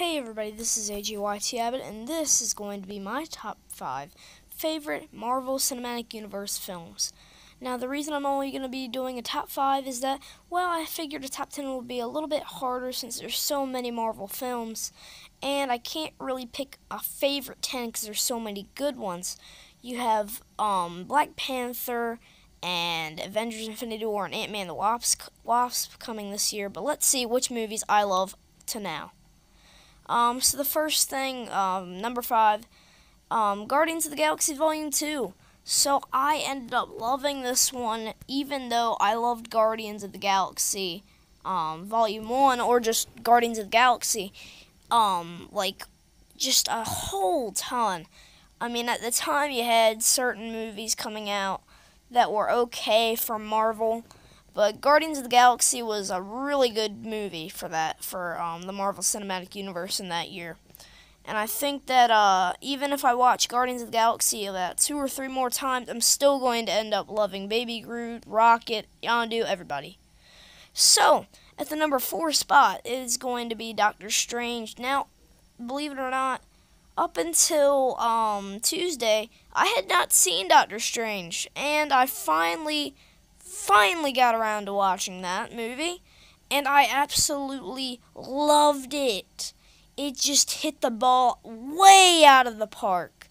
Hey everybody, this is AGYT Abbott, and this is going to be my top 5 favorite Marvel Cinematic Universe films. Now, the reason I'm only going to be doing a top 5 is that, well, I figured a top 10 would be a little bit harder since there's so many Marvel films, and I can't really pick a favorite 10 because there's so many good ones. You have Black Panther and Avengers Infinity War and Ant-Man the Wasp coming this year, but let's see which movies I love to now. So the first thing, number 5, Guardians of the Galaxy Volume 2. So I ended up loving this one, even though I loved Guardians of the Galaxy, Volume 1, or just Guardians of the Galaxy, just a whole ton. I mean, at the time you had certain movies coming out that were okay from Marvel, but Guardians of the Galaxy was a really good movie for the Marvel Cinematic Universe in that year. And I think that even if I watch Guardians of the Galaxy about 2 or 3 more times, I'm still going to end up loving Baby Groot, Rocket, Yondu, everybody. So, at the number 4 spot is going to be Doctor Strange. Now, believe it or not, up until Tuesday, I had not seen Doctor Strange, and I finally got around to watching that movie, and I absolutely loved it. It just hit the ball way out of the park.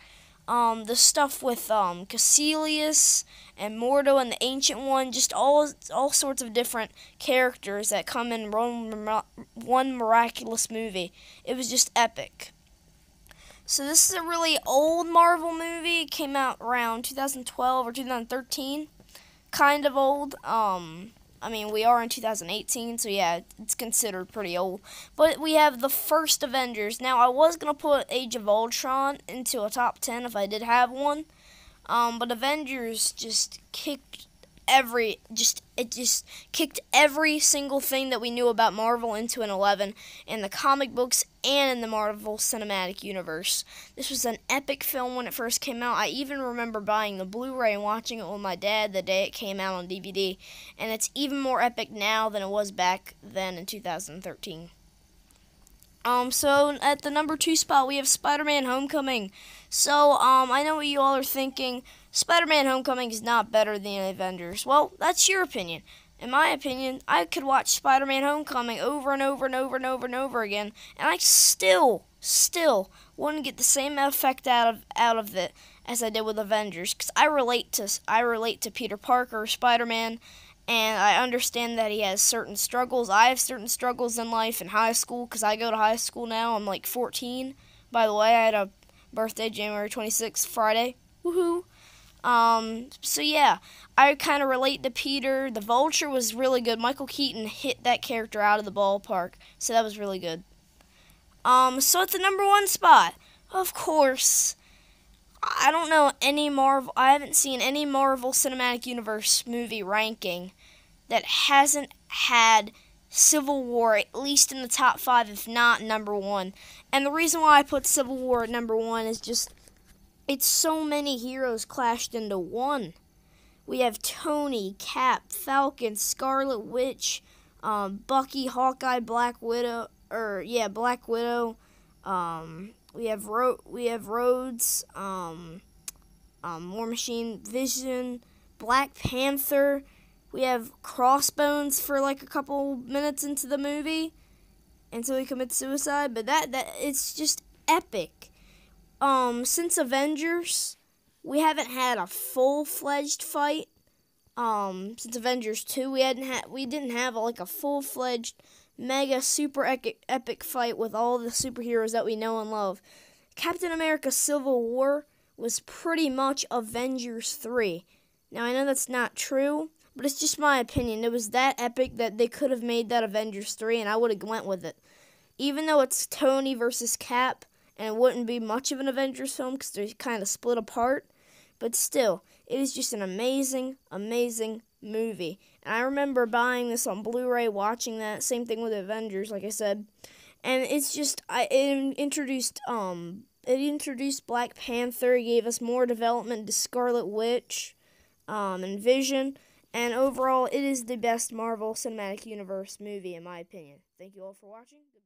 The stuff with Caecilius and Mordo and the Ancient One, just all sorts of different characters that come in one miraculous movie. It was just epic. So this is a really old Marvel movie. It came out around 2012 or 2013. Kind of old. I mean, we are in 2018, so yeah, it's considered pretty old. But we have the First Avengers. Now, I was going to put Age of Ultron into a top 10 if I did have one. But Avengers just kicked every single thing that we knew about Marvel into an 11 in the comic books and in the Marvel Cinematic Universe. This was an epic film when it first came out. I even remember buying the Blu-ray and watching it with my dad the day it came out on DVD, and it's even more epic now than it was back then in 2013. So at the number 2 spot, we have Spiderman Homecoming. So, I know what you all are thinking. Spider-Man Homecoming is not better than Avengers. Well, that's your opinion. In my opinion, I could watch Spider-Man Homecoming over and over and over and over and over again, and I still wouldn't get the same effect out of it as I did with Avengers, because I relate to Peter Parker, Spider-Man, and I understand that he has certain struggles. I have certain struggles in life in high school, because I go to high school now. I'm like 14. By the way, I had a birthday January 26th, Friday. Woohoo! So yeah, I kind of relate to Peter. The Vulture was really good. Michael Keaton hit that character out of the ballpark, so that was really good. So at the number 1 spot, of course, I don't know I haven't seen any Marvel Cinematic Universe movie ranking that hasn't had Civil War at least in the top 5, if not number 1. And the reason why I put Civil War at number 1 is just it's so many heroes clashed into one. We have Tony, Cap, Falcon, Scarlet Witch, Bucky, Hawkeye, Black Widow. We have Rhodes, War Machine, Vision, Black Panther. We have Crossbones for like a couple minutes into the movie until he commits suicide. But that it's just epic. Since Avengers, we haven't had a full-fledged fight. Since Avengers 2, we didn't have a full-fledged, mega, super epic fight with all the superheroes that we know and love. Captain America Civil War was pretty much Avengers 3. Now, I know that's not true, but it's just my opinion. It was that epic that they could have made that Avengers 3, and I would have went with it. Even though it's Tony versus Cap, and it wouldn't be much of an Avengers film because they're kind of split apart. But still, it is just an amazing, amazing movie. And I remember buying this on Blu-ray, watching that. Same thing with Avengers, like I said. And it's just, it introduced Black Panther. It gave us more development to Scarlet Witch and Vision. And overall, it is the best Marvel Cinematic Universe movie, in my opinion. Thank you all for watching. Goodbye.